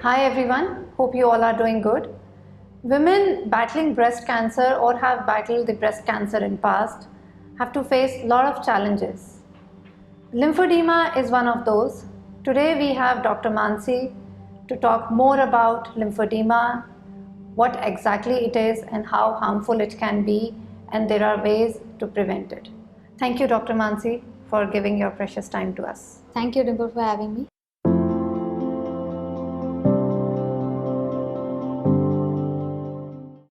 Hi everyone, hope you all are doing good. Women battling breast cancer or have battled the breast cancer in past have to face a lot of challenges. Lymphedema is one of those. Today we have Dr. Mansi to talk more about lymphedema, what exactly it is and how harmful it can be, and there are ways to prevent it. Thank you, Dr. Mansi, for giving your precious time to us. Thank you, Dimple, for having me.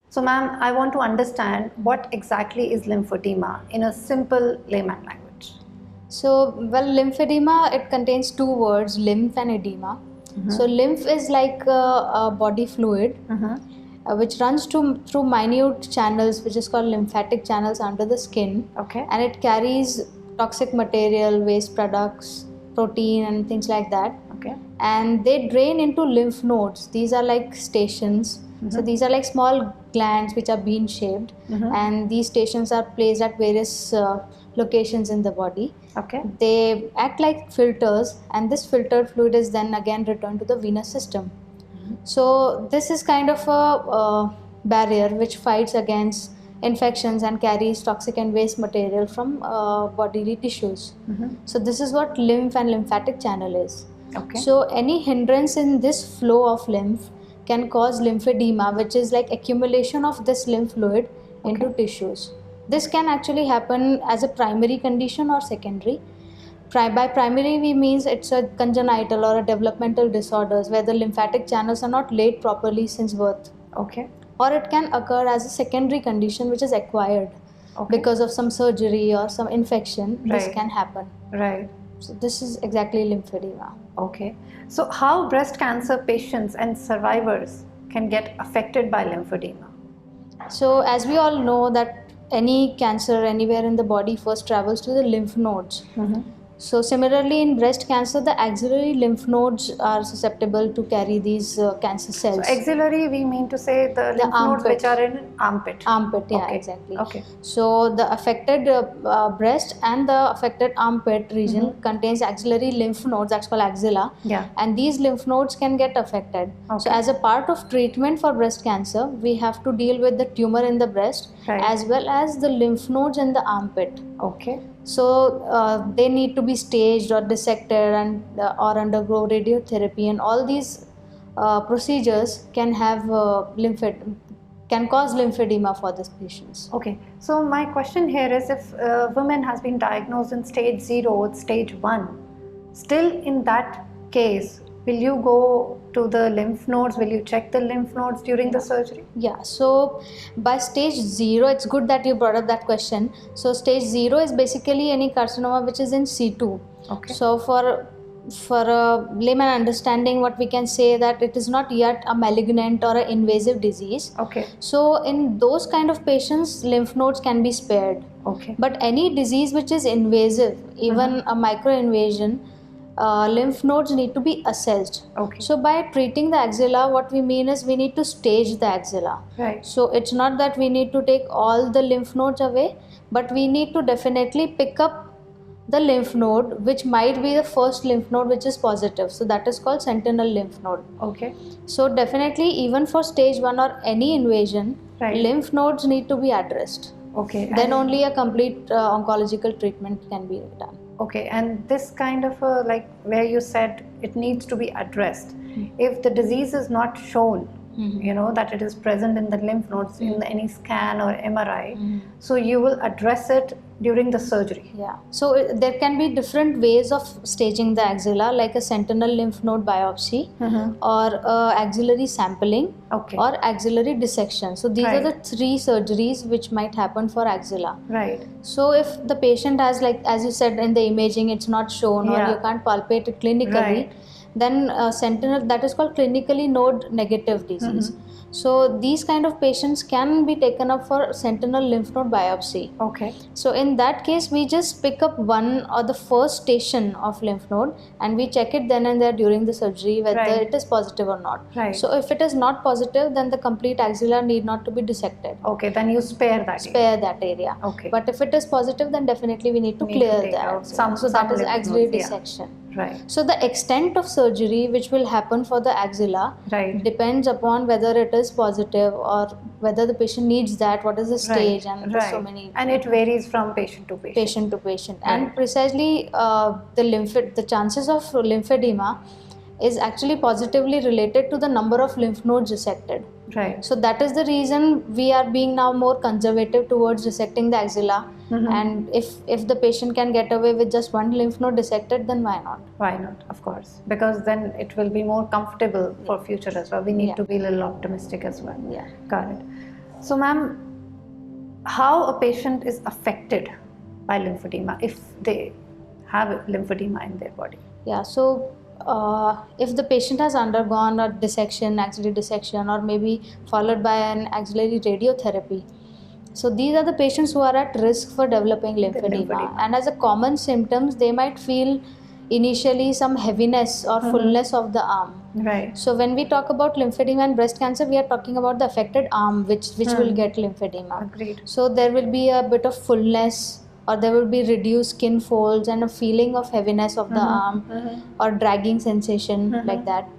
So, ma'am, I want to understand what exactly is lymphedema in a simple layman language. So, lymphedema, it contains two words, lymph and edema. So, lymph is like a body fluid which runs through minute channels, which is called lymphatic channels under the skin. Okay. And it carries toxic material, waste products, protein, and things like that. Okay. And they drain into lymph nodes. These are like stations. So these are like small glands which are bean shaped, and these stations are placed at various locations in the body. Okay. They act like filters, and this filtered fluid is then again returned to the venous system. So this is kind of a barrier which fights against infections and carries toxic and waste material from bodily tissues. So this is what lymph and lymphatic channel is. Okay. So any hindrance in this flow of lymph can cause lymphedema, which is like accumulation of this lymph fluid into tissues. This can actually happen as a primary condition or secondary. By primary we means it's a congenital or a developmental disorders where the lymphatic channels are not laid properly since birth. Okay. Or it can occur as a secondary condition which is acquired because of some surgery or some infection. This can happen. Right. So this is exactly lymphedema. Okay. So how breast cancer patients and survivors can get affected by lymphedema? So as we all know that any cancer anywhere in the body first travels to the lymph nodes. So similarly in breast cancer, the axillary lymph nodes are susceptible to carry these cancer cells. So axillary, we mean to say the lymph nodes which are in armpit. Armpit, yeah, exactly. Okay. So the affected breast and the affected armpit region contains axillary lymph nodes, that's called axilla. Yeah. And these lymph nodes can get affected. So as a part of treatment for breast cancer, we have to deal with the tumor in the breast as well as the lymph nodes in the armpit. Okay. So they need to be staged or dissected and or undergo radiotherapy, and all these procedures can have can cause lymphedema for these patients. Okay. So my question here is, if a woman has been diagnosed in stage 0 or stage 1, still in that case, will you go to the lymph nodes? Will you check the lymph nodes during the surgery? Yeah, so by stage 0, it's good that you brought up that question. So stage 0 is basically any carcinoma which is in situ. Okay. So for a layman understanding, what we can say that it is not yet a malignant or an invasive disease. Okay. So in those kind of patients, lymph nodes can be spared. Okay. But any disease which is invasive, even a microinvasion, lymph nodes need to be assessed. Okay. So by treating the axilla, what we mean is we need to stage the axilla. Right. So it's not that we need to take all the lymph nodes away, but we need to definitely pick up the lymph node which might be the first lymph node which is positive. So that is called sentinel lymph node. Okay. So definitely even for stage 1 or any invasion, lymph nodes need to be addressed. Okay. Then only a complete oncological treatment can be done. Okay, and this kind of like where you said it needs to be addressed. If the disease is not shown, you know, that it is present in the lymph nodes in any scan or MRI, so you will address it during the surgery. Yeah, so there can be different ways of staging the axilla, like a sentinel lymph node biopsy or axillary sampling or axillary dissection. So these are the 3 surgeries which might happen for axilla. Right. So if the patient has, like as you said in the imaging, it's not shown or you can't palpate it clinically, then sentinel, that is called clinically node negative disease. So these kind of patients can be taken up for sentinel lymph node biopsy. Okay. So in that case, we just pick up one or the first station of lymph node and we check it then and there during the surgery whether it is positive or not. Right. So if it is not positive, then the complete axilla need not to be dissected. Okay, then you spare that area. That area. Okay. But if it is positive, then definitely we need to clear the axilla. So that is axillary dissection. Right. So the extent of surgery which will happen for the axilla Right. depends upon whether it is positive or whether the patient needs that, what is the stage, Right. and there's so Right. many And it varies from patient to patient. patient to patient. Right. And precisely the chances of lymphedema is actually positively related to the number of lymph nodes resected. Right. So that is the reason we are being now more conservative towards resecting the axilla. Mhm. And if the patient can get away with just one lymph node dissected, then why not? Why not? Of course, because then it will be more comfortable for future as well. We need Yeah. to be a little optimistic as well. Yeah. Got it. So, ma'am, how a patient is affected by lymphedema if they have lymphedema in their body? Yeah, so if the patient has undergone a dissection, axillary dissection, or maybe followed by an axillary radiotherapy, so these are the patients who are at risk for developing lymphedema. lymphedema. And as a common symptoms, they might feel initially some heaviness or fullness of the arm. Right. So when we talk about lymphedema and breast cancer, we are talking about the affected arm which will get lymphedema. Agreed. So there will be a bit of fullness, or there will be reduced skin folds and a feeling of heaviness of the arm, or dragging sensation like that.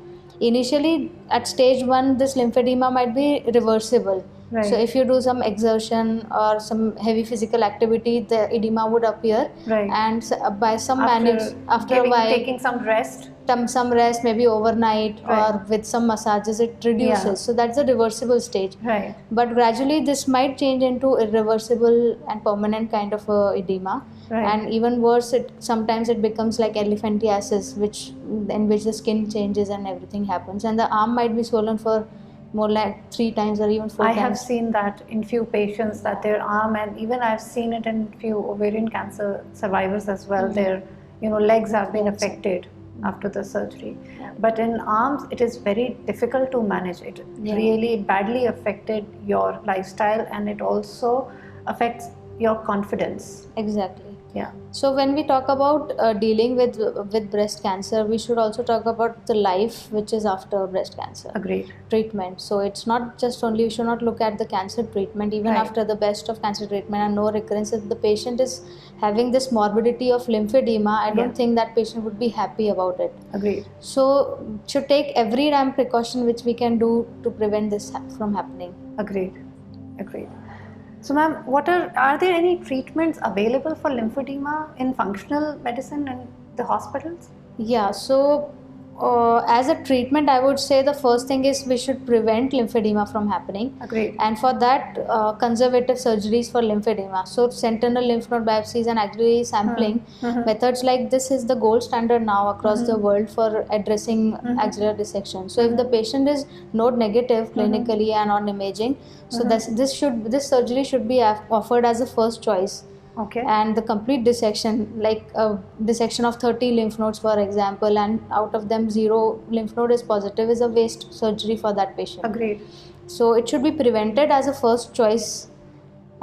Initially at stage 1, this lymphedema might be reversible. Right. So if you do some exertion or some heavy physical activity, the edema would appear. Right. And by some manage after a while, taking some rest. some rest, maybe overnight, Right. or with some massages, it reduces. Yeah. So that's a reversible stage. Right. But gradually this might change into irreversible and permanent kind of edema. Right. And even worse, sometimes it becomes like elephantiasis, in which the skin changes and everything happens, and the arm might be swollen for more like 3 times or even 4 I times. have seen that in few patients, that their arm, and even I've seen it in few ovarian cancer survivors as well. Their legs have been affected after the surgery. Yeah. But in arms, it is very difficult to manage. It Yeah. really badly affected your lifestyle, and it also affects your confidence. Exactly. Yeah. So when we talk about dealing with breast cancer, we should also talk about the life which is after breast cancer Agreed. treatment. So it's not just only, we should not look at the cancer treatment even Right. after the best of cancer treatment and no recurrence. If the patient is having this morbidity of lymphedema, I don't Yeah. think that patient would be happy about it. Agreed. So should take every damn precaution which we can do to prevent this from happening. Agreed. Agreed. So, ma'am, are there any treatments available for lymphedema in functional medicine in the hospitals? Yeah, so as a treatment, I would say the first thing is we should prevent lymphedema from happening. Agreed. And for that, conservative surgeries for lymphedema. So sentinel lymph node biopsies and axillary sampling methods like this is the gold standard now across the world for addressing axillary dissection. So if the patient is node negative clinically and on imaging, so this surgery should be offered as a first choice. Okay. And the complete dissection, like a dissection of 30 lymph nodes for example, and out of them 0 lymph node is positive, is a waste surgery for that patient. Agreed. So it should be prevented as a first choice.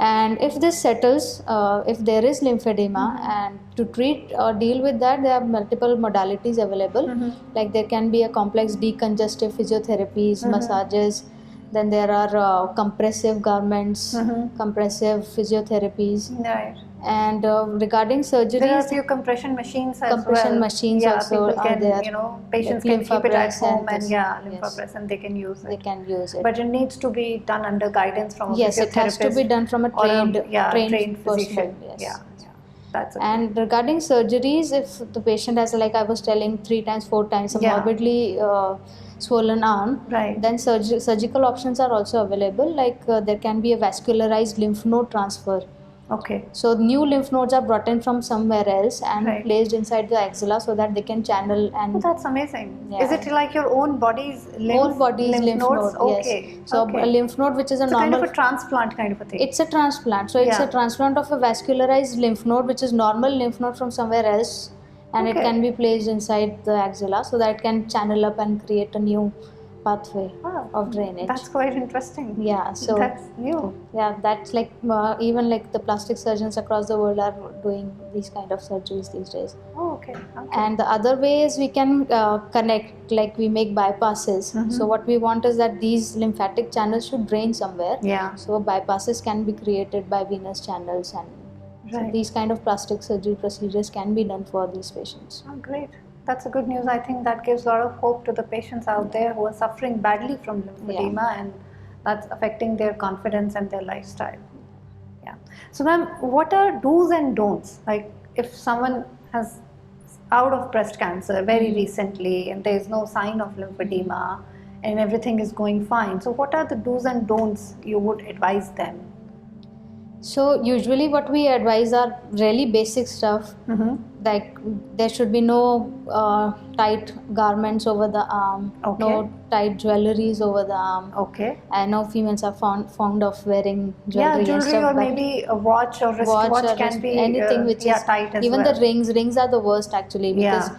And if this settles, if there is lymphedema, and to treat or deal with that, there are multiple modalities available. Like there can be a complex decongestive physiotherapies, massages. Then there are compressive garments, compressive physiotherapies. Right. And regarding surgeries, There are a few compression machines as Compression well. machines yeah, also people are can, there. patients Like can keep it at Lymphapress home and this. Lymphapress, and they can use they it. can use it. But it needs to be done under guidance from a Yes, it has to be physiotherapist done from a or trained trained person. physician. Yes. Yeah. That's okay. And regarding surgeries, if the patient has, like I was telling, 3 times, 4 times, a Yeah. morbidly swollen arm, Right. then surgical options are also available. Like there can be a vascularized lymph node transfer. Okay. So new lymph nodes are brought in from somewhere else and Right. placed inside the axilla so that they can channel Oh, and that's amazing. Yeah. Is it like your own body's whole body's lymph nodes? node. Okay. Yes. So okay. a lymph node which is a It's a kind normal. of a transplant kind of a thing. It's a transplant. So it's Yeah. a transplant of a vascularized lymph node, which is normal lymph node from somewhere else, and it Okay. can be placed inside the axilla so that it can channel up and create a new pathway Oh, of drainage. that's quite interesting. Yeah. So That's new. yeah, that's like even like the plastic surgeons across the world are doing these kind of surgeries these days. Oh, okay. Okay. And the other way is we can connect, like we make bypasses. So what we want is that these lymphatic channels should drain somewhere. Yeah. So bypasses can be created by venous channels, and so Right. these kind of plastic surgery procedures can be done for these patients. Oh, great. That's a good news. I think that gives a lot of hope to the patients out there who are suffering badly from lymphedema, and that's affecting their confidence and their lifestyle. Yeah. So, ma'am, what are do's and don'ts? Like, if someone has out of breast cancer very recently and there is no sign of lymphedema and everything is going fine, so what are the do's and don'ts you would advise them? So usually what we advise are really basic stuff, like there should be no tight garments over the arm, no tight jewelries over the arm. Okay. I know females are fond of wearing jewelry, Yeah, and jewelry stuff, or maybe a watch or wristwatch can be anything which is tight as even well. the rings are the worst actually, because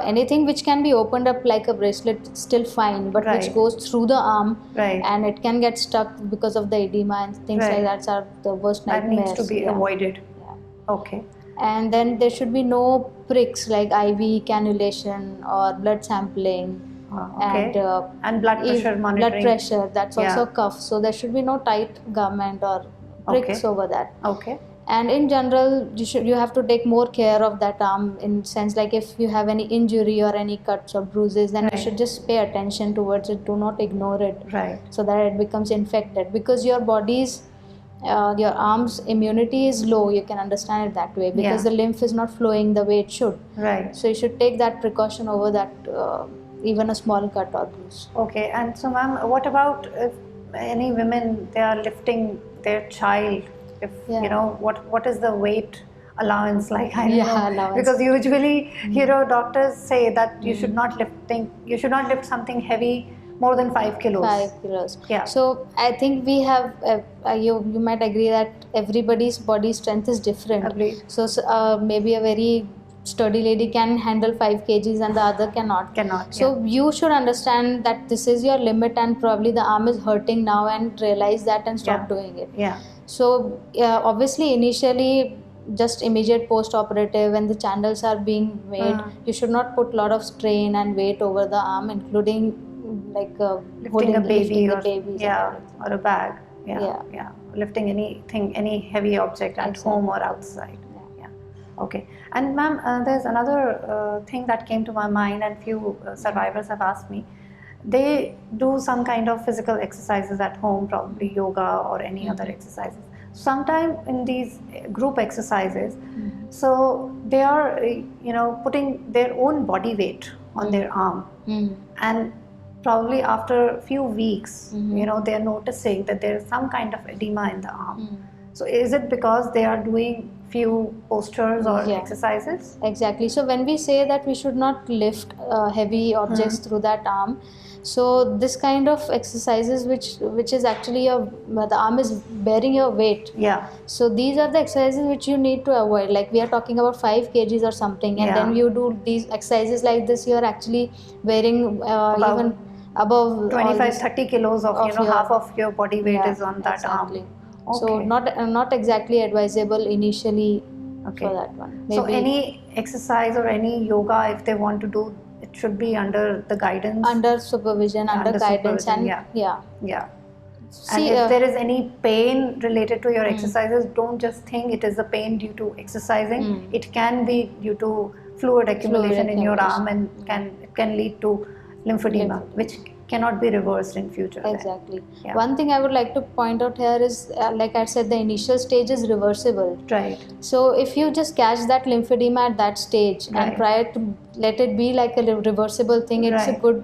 anything which can be opened up like a bracelet is still fine, but which goes through the arm and it can get stuck because of the edema and things like that are the worst nightmares. That needs to be avoided. Okay. And then there should be no pricks like IV cannulation or blood sampling. And blood pressure monitoring. Blood pressure, that's also a cuff. So there should be no tight garment or pricks over that. Okay. And in general, you have to take more care of that arm, in sense like if you have any injury or any cuts or bruises, then you should just pay attention towards it. Do not ignore it. Right. So that it becomes infected, because your body's your arm's immunity is low. You can understand it that way, because the lymph is not flowing the way it should. Right. So you should take that precaution over that, even a small cut or bruise. Okay. And so, ma'am, what about if any women, they are lifting their child? If you know, what is the weight allowance like? I don't know. Allowance. Because usually, doctors say that you should not lift something heavy more than 5 kilos. 5 kilos. Yeah. So I think we have, you might agree that everybody's body strength is different. Agreed. So maybe a very sturdy lady can handle 5 kgs and the other cannot. So you should understand that this is your limit, and probably the arm is hurting now, and realize that and stop doing it. Yeah. So obviously initially, just immediate post-operative, when the channels are being made, you should not put a lot of strain and weight over the arm, including like lifting a baby or a bag. Yeah. Lifting any heavy object at home or outside. Okay. And ma'am, there's another thing that came to my mind, and few survivors have asked me. They do some kind of physical exercises at home, probably yoga or any other exercises. Sometimes in these group exercises, so they are, putting their own body weight on their arm, and probably after a few weeks, they are noticing that there is some kind of edema in the arm. So is it because they are doing few postures or exercises? Exactly. So when we say that we should not lift heavy objects through that arm, so this kind of exercises which is actually the arm is bearing your weight. Yeah. So these are the exercises which you need to avoid. Like we are talking about 5 kgs or something, and then you do these exercises like this, you are actually wearing even above 25-30 kilos of half of your body weight is on that arm. Okay. So not exactly advisable initially for that one. Maybe. So any exercise or any yoga, if they want to do, it should be under the guidance, under supervision, under guidance, and See, and if there is any pain related to your exercises, don't just think it is a pain due to exercising. It can be due to fluid accumulation in your arm, and it can lead to lymphedema, which cannot be reversed in future. Exactly. One thing I would like to point out here is, like I said, the initial stage is reversible. Right. So if you just catch that lymphedema at that stage and try to let it be like a reversible thing, it's a good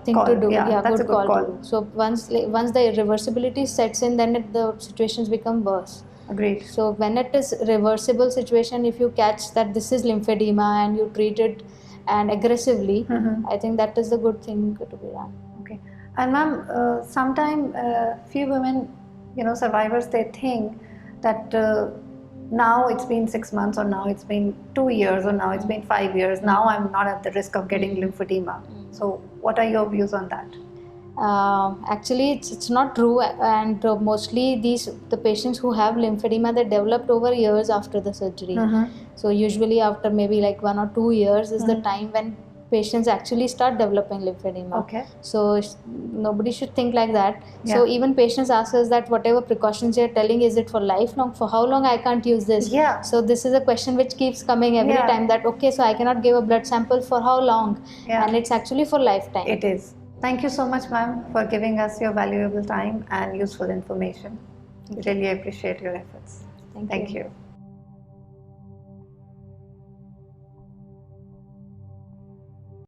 thing to do. That's a good call to do. So once the reversibility sets in, then the situations become worse. Agreed. So when it is reversible situation, if you catch that this is lymphedema and you treat it and aggressively, I think that is the good thing to be done. Okay. And ma'am, sometimes few women, survivors, they think that now it's been 6 months, or now it's been 2 years, or now it's been 5 years. Now I'm not at the risk of getting lymphedema. So what are your views on that? Actually, it's not true, and mostly the patients who have lymphedema, they developed over years after the surgery. So usually after maybe like 1 or 2 years is the time when patients actually start developing lymphedema. Okay. So nobody should think like that. So Yeah. even patients ask us that whatever precautions you're telling, is it for lifelong? For how long I can't use this? Yeah. So this is a question which keeps coming every Yeah. time, that okay, so I cannot give a blood sample for how long? Yeah. And it's actually for lifetime. It is. Thank you so much, ma'am, for giving us your valuable time and useful information. We really appreciate your efforts. Thank Thank you. you.